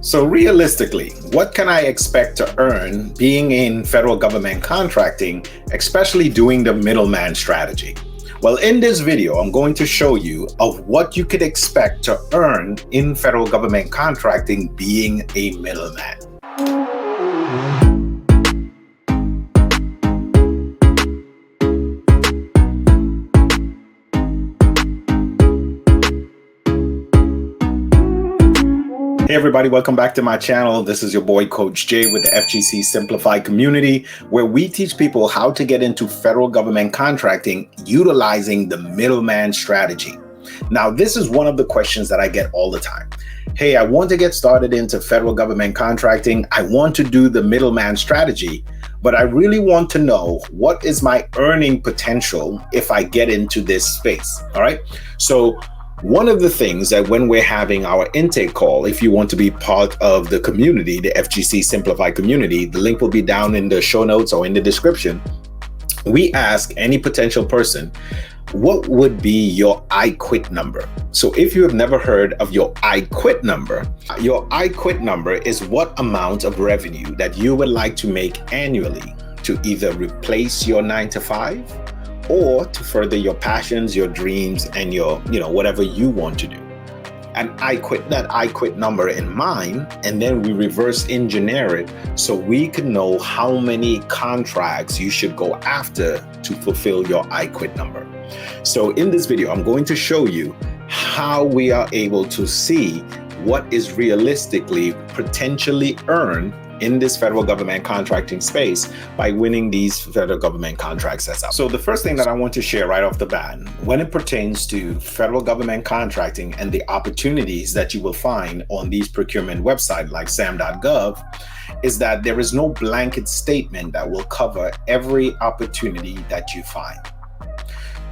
So realistically, what can I expect to earn being in federal government contracting, especially doing the middleman strategy? Well, in this video, I'm going to show you of what you could expect to earn in federal government contracting being a middleman. Hey everybody, welcome back to my channel. This is your boy Coach Jay with the FGC Simplified Community, where we teach people how to get into federal government contracting utilizing the middleman strategy. Now, this is one of the questions that I get all the time. Hey, I want to get started into federal government contracting. I want to do the middleman strategy, but I really want to know what is my earning potential if I get into this space. All right. So one of the things that when we're having our intake call, if you want to be part of the community, the FGC Simplified Community, the link will be down in the show notes or in the description. We ask any potential person, what would be your I quit number? So if you have never heard of your I quit number is what amount of revenue that you would like to make annually to either replace your 9-to-5 or to further your passions, your dreams, and your, whatever you want to do. And I quit that I quit number in mind, and then we reverse engineer it so we can know how many contracts you should go after to fulfill your I quit number. So in this video, I'm going to show you how we are able to see what is realistically potentially earned in this federal government contracting space by winning these federal government contracts that's out. So the first thing that I want to share right off the bat, when it pertains to federal government contracting and the opportunities that you will find on these procurement websites like sam.gov, is that there is no blanket statement that will cover every opportunity that you find.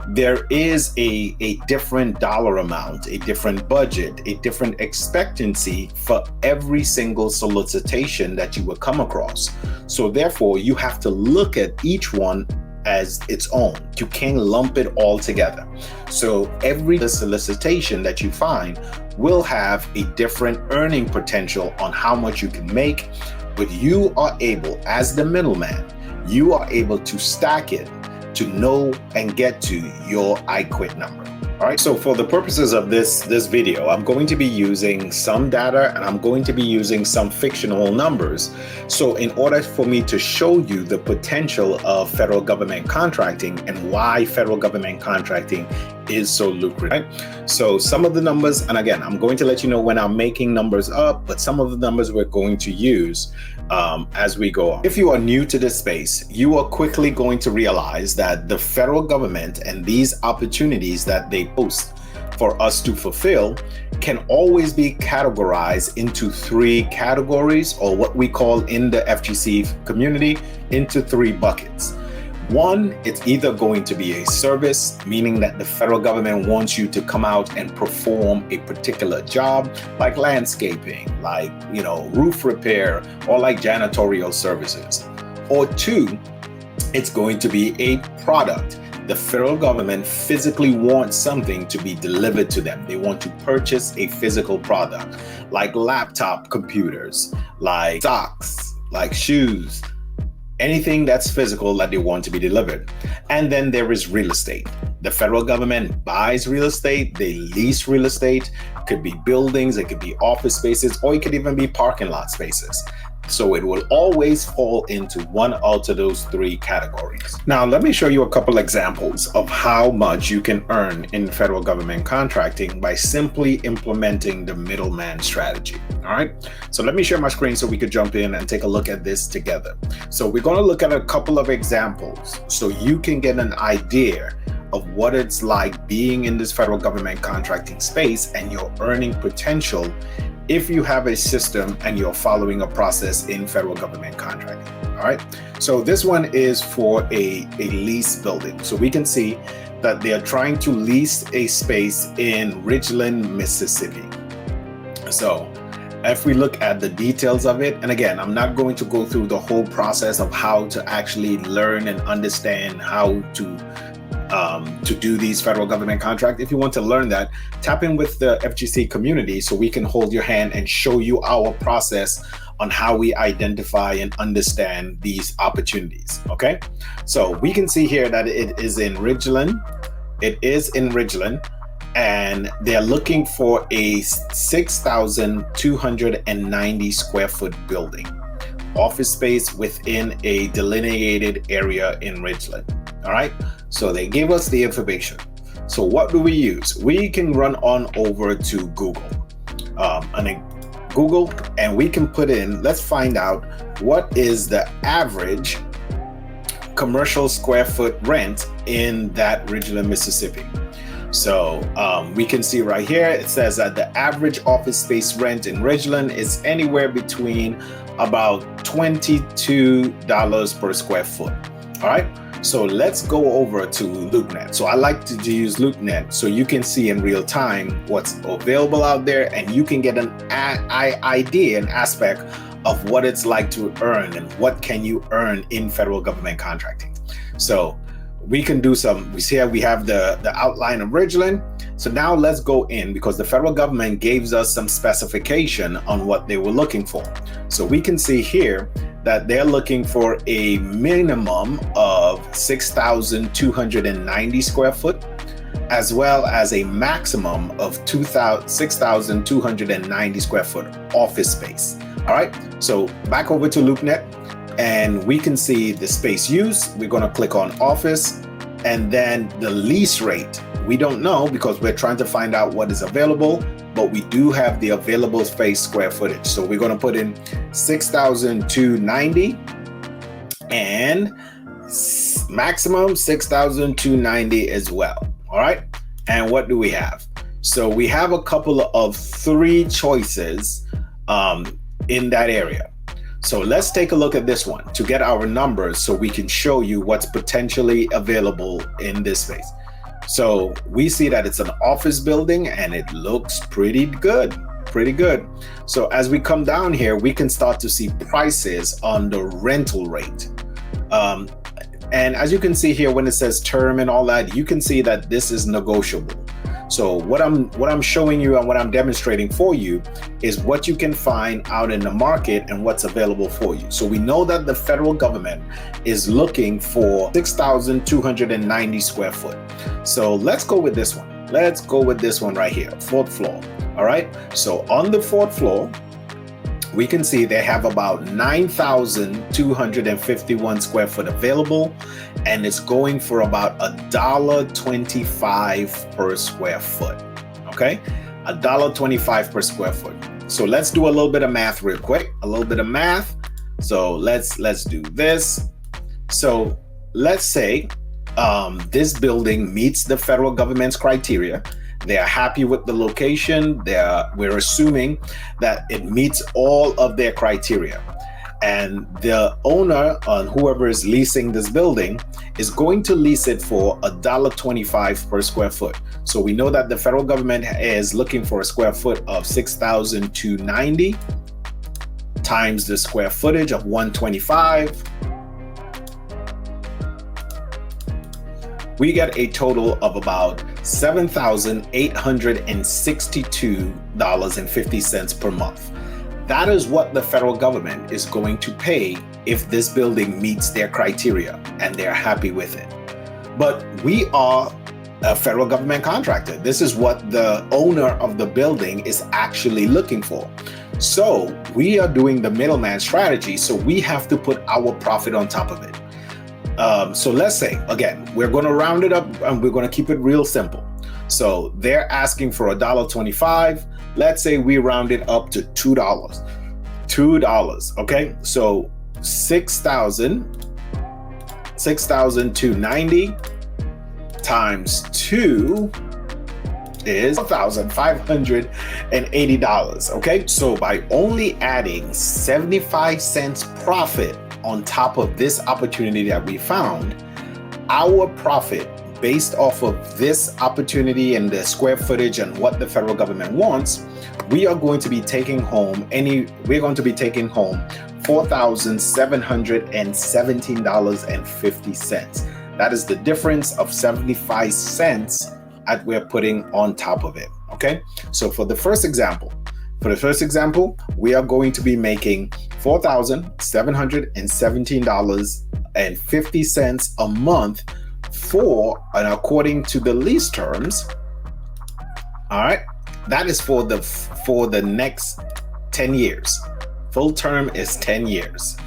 There is a different dollar amount, a different budget, a different expectancy for every single solicitation that you will come across. So therefore, you have to look at each one as its own. You can't lump it all together. So every solicitation that you find will have a different earning potential on how much you can make, but you are able, as the middleman, you are able to stack it to know and get to your I quit number. All right, so for the purposes of this video, I'm going to be using some data and I'm going to be using some fictional numbers. So in order for me to show you the potential of federal government contracting and why federal government contracting is so lucrative. Right? So some of the numbers, and again, I'm going to let you know when I'm making numbers up, but some of the numbers we're going to use as we go on. If you are new to this space, you are quickly going to realize that the federal government and these opportunities that they post for us to fulfill can always be categorized into three categories, or what we call in the FGC community into three buckets. One, it's either going to be a service, meaning that the federal government wants you to come out and perform a particular job, like landscaping, like, roof repair, or like janitorial services. Or two, it's going to be a product. The federal government physically wants something to be delivered to them. They want to purchase a physical product, like laptop computers, like socks, like shoes, anything that's physical that they want to be delivered. And then there is real estate. The federal government buys real estate, they lease real estate. It could be buildings, it could be office spaces, or it could even be parking lot spaces. So it will always fall into one out of those three categories. Now, let me show you a couple examples of how much you can earn in federal government contracting by simply implementing the middleman strategy. All right. So let me share my screen so we could jump in and take a look at this together. So we're going to look at a couple of examples so you can get an idea of what it's like being in this federal government contracting space and your earning potential if you have a system and you're following a process in federal government contracting. All right. So this one is for a lease building. So we can see that they are trying to lease a space in Ridgeland, Mississippi. So if we look at the details of it, and again, I'm not going to go through the whole process of how to actually learn and understand how to to do these federal government contracts. If you want to learn that, tap in with the FGC community so we can hold your hand and show you our process on how we identify and understand these opportunities. Okay, so we can see here that it is in Ridgeland. It is in Ridgeland, and they're looking for a 6,290 square foot building, office space within a delineated area in Ridgeland. All right, so they gave us the information. So what do we use? We can run on over to Google, and we can put in, let's find out what is the average commercial square foot rent in that Ridgeland, Mississippi. So we can see right here, it says that the average office space rent in Ridgeland is anywhere between about $22 per square foot. All right, so let's go over to LoopNet. So I like to use LoopNet so you can see in real time what's available out there, and you can get an idea, an aspect of what it's like to earn and what can you earn in federal government contracting. So we can do we see here we have the outline of Ridgeland. So now let's go in, because the federal government gave us some specification on what they were looking for. So we can see here that they're looking for a minimum of 6,290 square foot, as well as a maximum of 6,290 square foot office space. All right, so back over to LoopNet, and we can see the space used. We're going to click on office, and then the lease rate. We don't know because we're trying to find out what is available, but we do have the available space square footage. So we're going to put in 6,290 and maximum 6,290 as well. All right. And what do we have? So we have a couple of 3 choices in that area. So let's take a look at this one to get our numbers so we can show you what's potentially available in this space. So we see that it's an office building and it looks pretty good. So as we come down here, we can start to see prices on the rental rate. And as you can see here, when it says term and all that, you can see that this is negotiable. So what I'm showing you and what I'm demonstrating for you is what you can find out in the market and what's available for you. So we know that the federal government is looking for 6,290 square foot. So let's go with this one. Let's go with this one right here, 4th floor. All right. So on the 4th floor, we can see they have about 9,251 square foot available, and it's going for about $1.25 per square foot. Okay, $1.25 per square foot. So let's do a little bit of math real quick. So let's do this. So let's say this building meets the federal government's criteria. They are happy with the location. We're assuming that it meets all of their criteria. And the owner, whoever is leasing this building, is going to lease it for $1.25 per square foot. So we know that the federal government is looking for a square foot of 6,290 times the square footage of 125. We get a total of about $7,862.50 per month. That is what the federal government is going to pay if this building meets their criteria and they're happy with it. But we are a federal government contractor. This is what the owner of the building is actually looking for. So we are doing the middleman strategy. So we have to put our profit on top of it. So let's say, again, we're going to round it up and we're going to keep it real simple. So they're asking for $1.25. Let's say we round it up to $2. Okay. So 6,290 times 2 is $1,580. Okay. So by only adding 75 cents profit on top of this opportunity that we found, our profit based off of this opportunity and the square footage and what the federal government wants, we are going to be taking home $4,717.50. That is the difference of 75 cents that we're putting on top of it. Okay, so for the first example, we are going to be making $4,717.50 a month and according to the lease terms. All right, that is for the next 10 years. Full term is 10 years.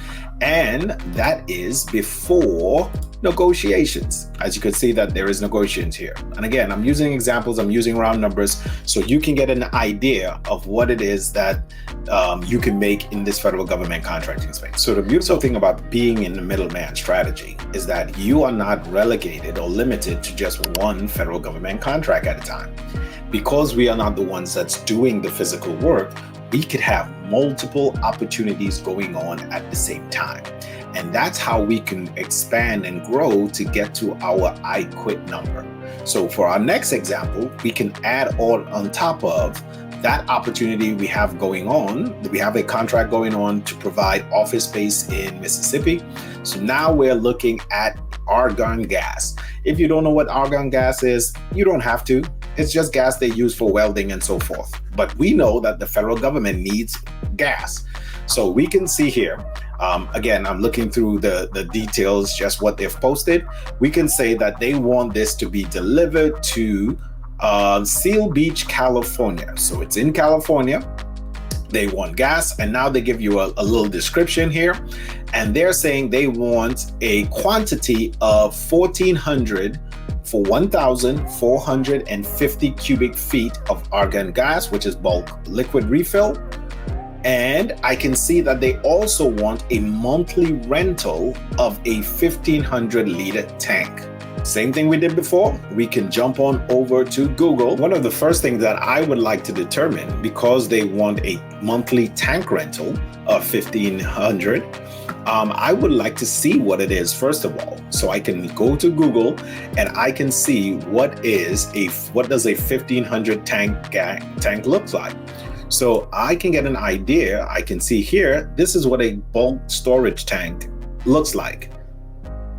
And that is before negotiations. As you can see that there is negotiations here. And again, I'm using examples, I'm using round numbers so you can get an idea of what it is that you can make in this federal government contracting space. So the beautiful thing about being in the middleman strategy is that you are not relegated or limited to just one federal government contract at a time. Because we are not the ones that's doing the physical work, we could have multiple opportunities going on at the same time. And that's how we can expand and grow to get to our I quit number. So for our next example, we can add on top of that opportunity we have going on. We have a contract going on to provide office space in Mississippi. So now we're looking at argon gas. If you don't know what argon gas is, you don't have to. It's just gas they use for welding and so forth. But we know that the federal government needs gas. So we can see here, again, I'm looking through the details, just what they've posted. We can say that they want this to be delivered to Seal Beach, California. So it's in California. They want gas, and now they give you a little description here. And they're saying they want a quantity of 1,400 for 1,450 cubic feet of argon gas, which is bulk liquid refill. And I can see that they also want a monthly rental of a 1,500 liter tank. Same thing we did before. We can jump on over to Google. One of the first things that I would like to determine, because they want a monthly tank rental of 1,500, I would like to see what it is first of all. So I can go to Google and I can see what does a 1,500 tank look like. So I can get an idea. I can see here, this is what a bulk storage tank looks like.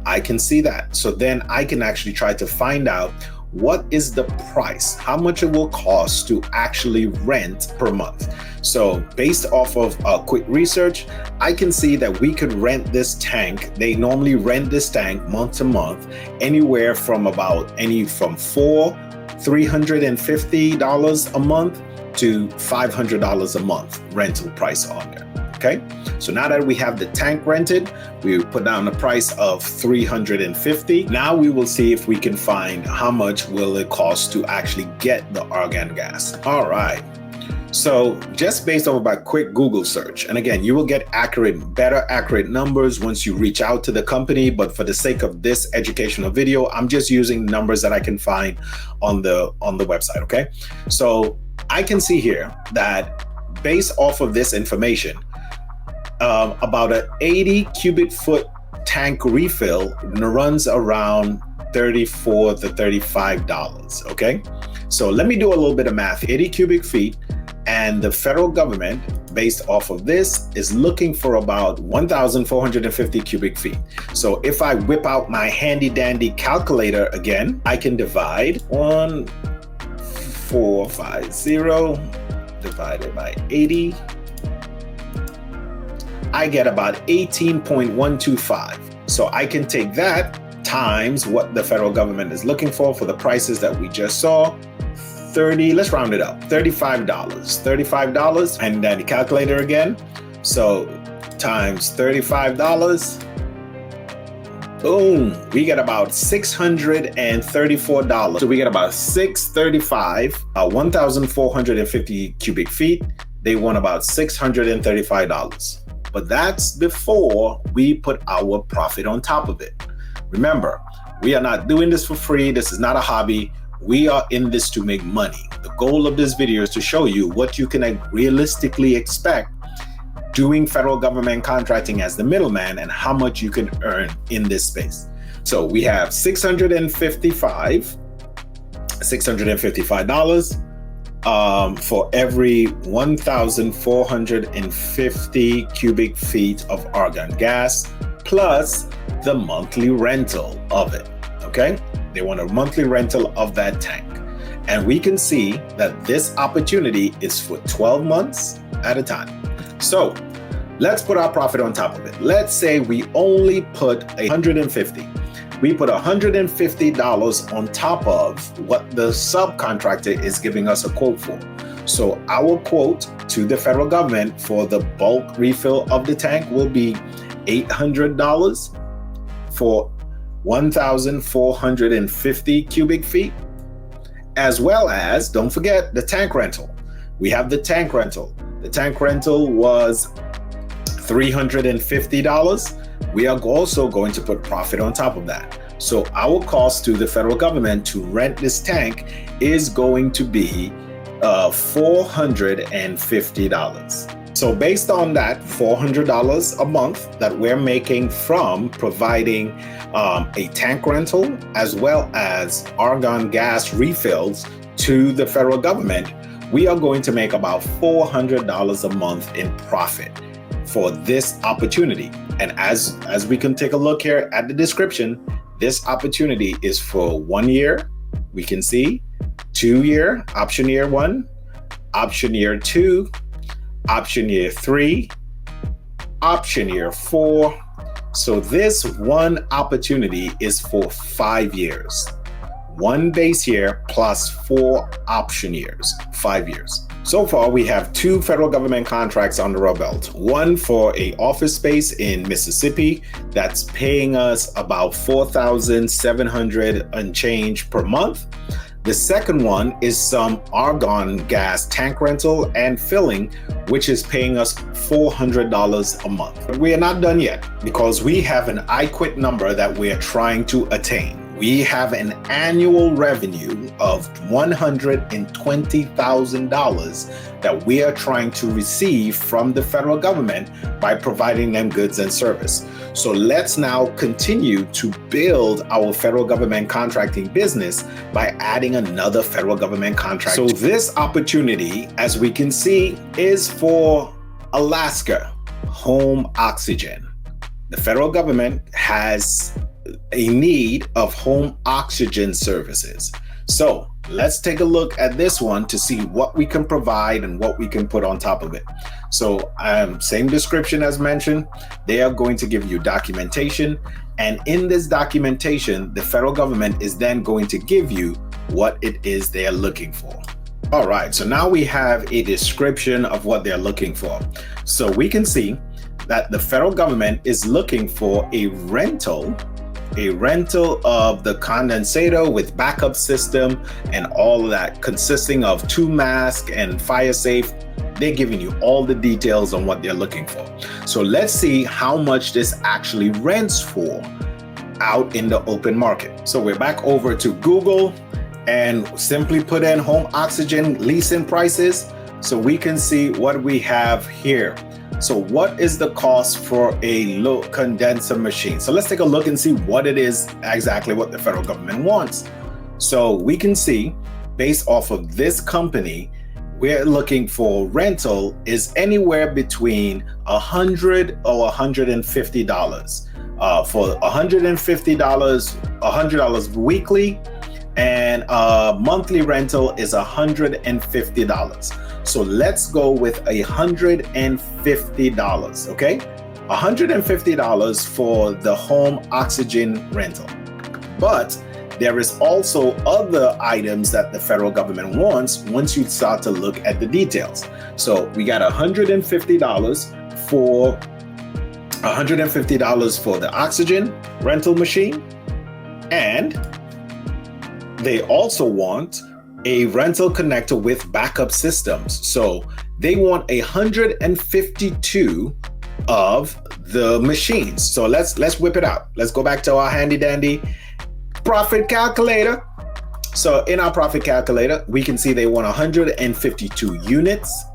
I can see that. So then I can actually try to find out what is the price, how much it will cost to actually rent per month. So based off of quick research, I can see that we could rent this tank. They normally rent this tank month to month, anywhere from $350 a month to $500 a month rental price on there. Okay, so now that we have the tank rented, we put down the price of $350. Now we will see if we can find how much will it cost to actually get the argon gas. All right. So just based off a quick Google search, and again, you will get better accurate numbers once you reach out to the company. But for the sake of this educational video, I'm just using numbers that I can find on the website. Okay, so I can see here that based off of this information, about an 80 cubic foot tank refill runs around $34 to $35. Okay, so let me do a little bit of math. 80 cubic feet, and the federal government, based off of this, is looking for about 1,450 cubic feet. So if I whip out my handy dandy calculator again, I can divide 1,450 divided by 80. I get about 18.125. So I can take that times what the federal government is looking for the prices that we just saw. Let's round it up, $35, and then the calculator again. So times $35, boom, we get about $634. So we get about $635, 1,450 cubic feet. They want about $635. But that's before we put our profit on top of it. Remember, we are not doing this for free. This is not a hobby. We are in this to make money. The goal of this video is to show you what you can realistically expect doing federal government contracting as the middleman and how much you can earn in this space. So we have $655 for every 1,450 cubic feet of argon gas, plus the monthly rental of it. okay? They want a monthly rental of that tank. And we can see that this opportunity is for 12 months at a time. So let's put our profit on top of it. Let's say we only put $150. We put $150 on top of what the subcontractor is giving us a quote for. So our quote to the federal government for the bulk refill of the tank will be $800 for 1,450 cubic feet, as well as, don't forget, the tank rental. We have the tank rental. The tank rental was $350. We are also going to put profit on top of that. So our cost to the federal government to rent this tank is going to be $450. So based on that $400 a month that we're making from providing a tank rental as well as argon gas refills to the federal government, we are going to make about $400 a month in profit for this opportunity. And as we can take a look here at the description, this opportunity is for 1 year, we can see, 2 year, option year 1, option year 2, option year 3, option year 4. So this one opportunity is for 5 years. 1 base year plus 4 option years, 5 years. So far, we have 2 federal government contracts under our belt. One for a office space in Mississippi that's paying us about $4,700 and change per month. The second one is some argon gas tank rental and filling, which is paying us $400 a month. But we are not done yet because we have an I quit number that we are trying to attain. We have an annual revenue of $120,000 that we are trying to receive from the federal government by providing them goods and service. So let's now continue to build our federal government contracting business by adding another federal government contract. So this opportunity, as we can see, is for Alaska home oxygen. The federal government has a need of home oxygen services. So let's take a look at this one to see what we can provide and what we can put on top of it. So same description as mentioned, they are going to give you documentation. And in this documentation, the federal government is then going to give you what it is they're looking for. All right, so now we have a description of what they're looking for. So we can see that the federal government is looking for a rental of the condensator with backup system and all of that, consisting of 2 masks and fire safe. They're giving you all the details on what they're looking for. So let's see how much this actually rents for out in the open market. So we're back over to Google and simply put in home oxygen leasing prices so we can see what we have here. So what is the cost for a low condenser machine? So let's take a look and see what it is exactly what the federal government wants. So we can see based off of this company, we're looking for rental is anywhere between $100 or $150. For $150, $100 weekly, and monthly rental is $150. So let's go with $150, okay? $150 for the home oxygen rental. But there is also other items that the federal government wants once you start to look at the details. So we got $150 for the oxygen rental machine, and they also want a rental connector with backup systems. So they want 152 of the machines. So let's whip it out. Let's go back to our handy dandy profit calculator. So in our profit calculator, we can see they want 152 units.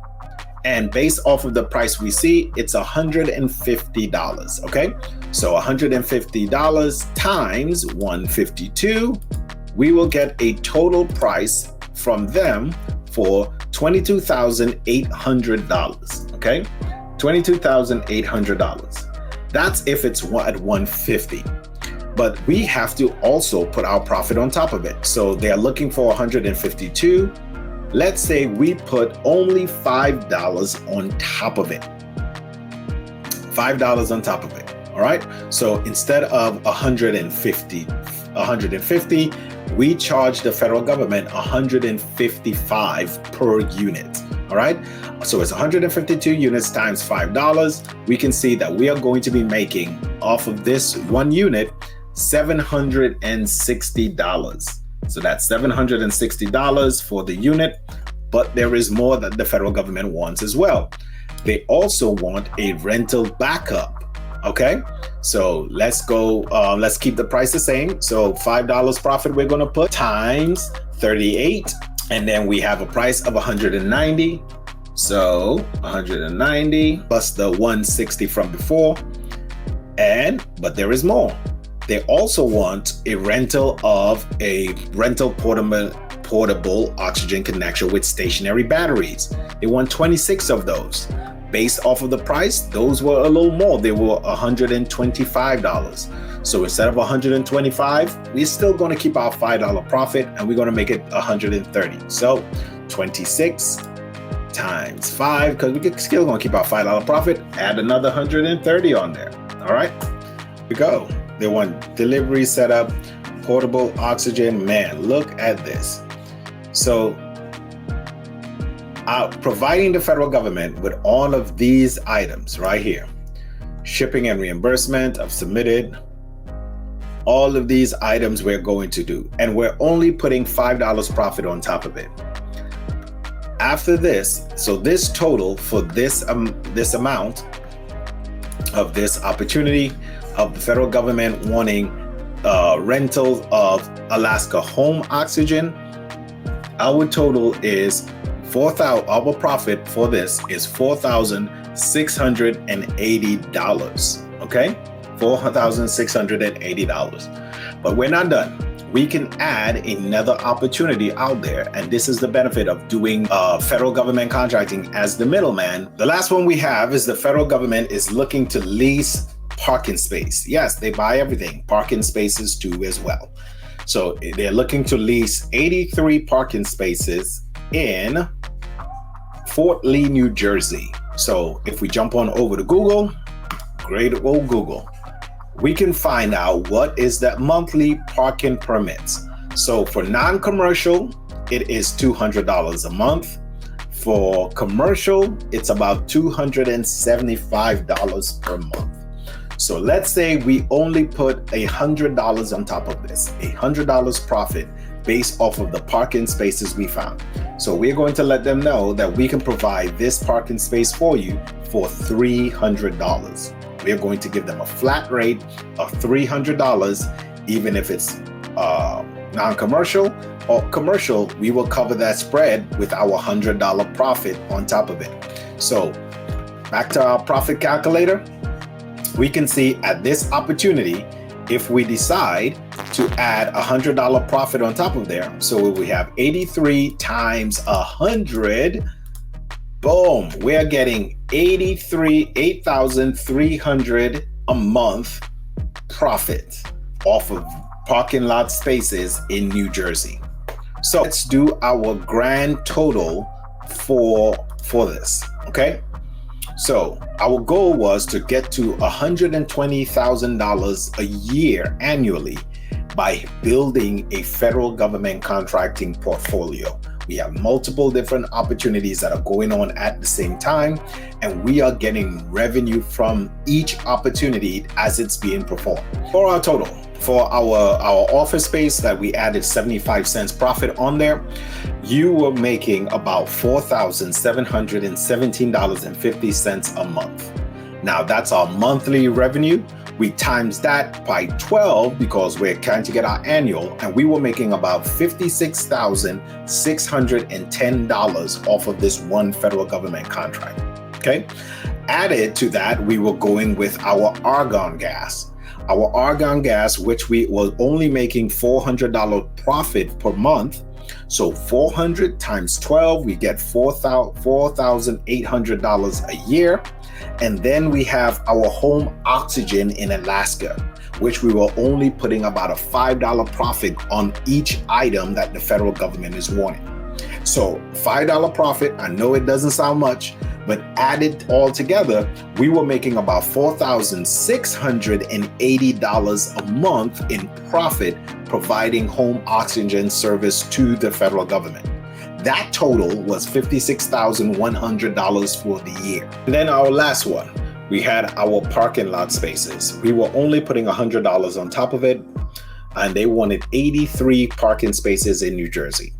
And based off of the price we see, it's $150, okay? So $150 times 152, we will get a total price from them for $22,800, okay? $22,800. That's if it's at 150. but we have to also put our profit on top of it. So they're looking for 152. Let's say we put only $5 on top of it. $5 on top of it. All right. So instead of 150, we charge the federal government 155 per unit. All right. So it's 152 units times $5. We can see that we are going to be making off of this one unit $760. So that's $760 for the unit. But there is more that the federal government wants as well. They also want a rental backup. Okay, so let's go, let's keep the price the same. So $5 profit we're gonna put times 38, and then we have a price of 190. So 190 plus the 160 from before, but there is more. They also want a rental portable oxygen connection with stationary batteries. They want 26 of those. Based off of the price, those were a little more. They were $125. So instead of 125, we're still going to keep our $5 profit, and we're going to make it 130. So 26 times 5, because we're still going to keep our $5 profit, add another 130 on there. All right, here we go. They want delivery setup, portable oxygen. Man, look at this. So providing the federal government with all of these items right here, shipping and reimbursement, I've submitted all of these items we're going to do, and we're only putting $5 profit on top of it. After this, so this total for this amount of this opportunity of the federal government wanting rental of Alaska Home Oxygen, our total is our profit for this is $4,680. Okay, $4,680. But we're not done. We can add another opportunity out there, and this is the benefit of doing federal government contracting as the middleman. The last one we have is the federal government is looking to lease parking space. Yes, they buy everything, parking spaces too as well. So they're looking to lease 83 parking spaces in Fort Lee, New Jersey. So if we jump on over to Google, great old Google, we can find out what is that monthly parking permits. So for non-commercial, it is $200 a month. For commercial, it's about $275 per month. So let's say we only put $100 on top of this, $100 profit based off of the parking spaces we found. So we're going to let them know that we can provide this parking space for you for $300. We're going to give them a flat rate of $300, even if it's non-commercial or commercial. We will cover that spread with our $100 profit on top of it. So back to our profit calculator, we can see at this opportunity, if we decide to add $100 profit on top of there, so we have 83 times 100, boom, we're getting 8,300 a month profit off of parking lot spaces in New Jersey. So let's do our grand total for this, okay? So our goal was to get to $120,000 a year annually by building a federal government contracting portfolio. We have multiple different opportunities that are going on at the same time, and we are getting revenue from each opportunity as it's being performed. For our total, for our office space that we added 75 cents profit on there, you were making about $4,717.50 a month. Now that's our monthly revenue. We times that by 12 because we're trying to get our annual, and we were making about $56,610 off of this one federal government contract. Okay. Added to that, we were going with our argon gas. Our argon gas, which we were only making $400 profit per month. So 400 times 12, we get $4,800 a year. And then we have our home oxygen in Alaska. which we were only putting about a $5 profit on each item that the federal government is wanting. So $5 profit, I know it doesn't sound much, but added all together, we were making about $4,680 a month in profit, providing home oxygen service to the federal government. That total was $56,100 for the year. And then our last one, we had our parking lot spaces. We were only putting $100 on top of it, and they wanted 83 parking spaces in New Jersey.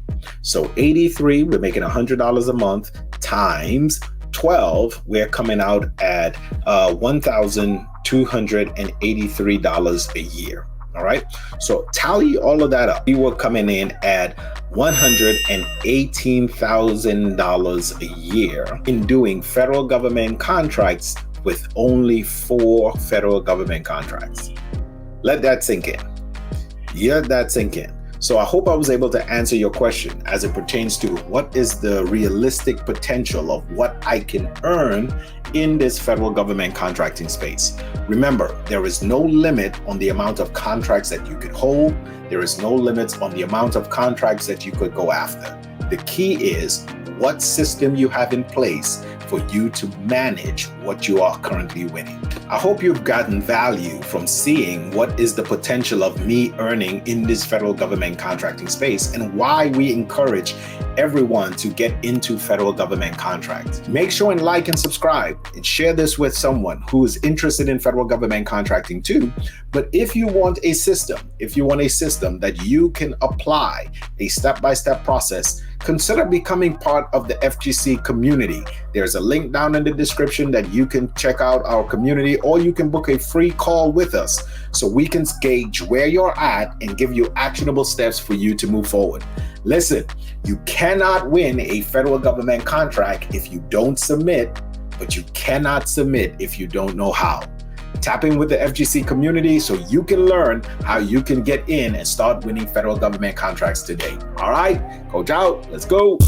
So 83, we're making $100 a month times 12, we're coming out at $1,283 a year. All right. So tally all of that up. We were coming in at $118,000 a year in doing federal government contracts with only 4 federal government contracts. Let that sink in. Let that sink in. So I hope I was able to answer your question as it pertains to what is the realistic potential of what I can earn in this federal government contracting space. Remember, there is no limit on the amount of contracts that you could hold. There is no limits on the amount of contracts that you could go after. The key is what system you have in place for you to manage what you are currently winning. I hope you've gotten value from seeing what is the potential of me earning in this federal government contracting space and why we encourage everyone to get into federal government contracts. Make sure and like and subscribe and share this with someone who is interested in federal government contracting too. But if you want a system that you can apply a step-by-step process, consider becoming part of the FGC community. There's a link down in the description that you can check out our community, or you can book a free call with us so we can gauge where you're at and give you actionable steps for you to move forward. Listen, you cannot win a federal government contract if you don't submit, but you cannot submit if you don't know how. Tap in with the FGC community so you can learn how you can get in and start winning federal government contracts today. All right, Coach out. Let's go.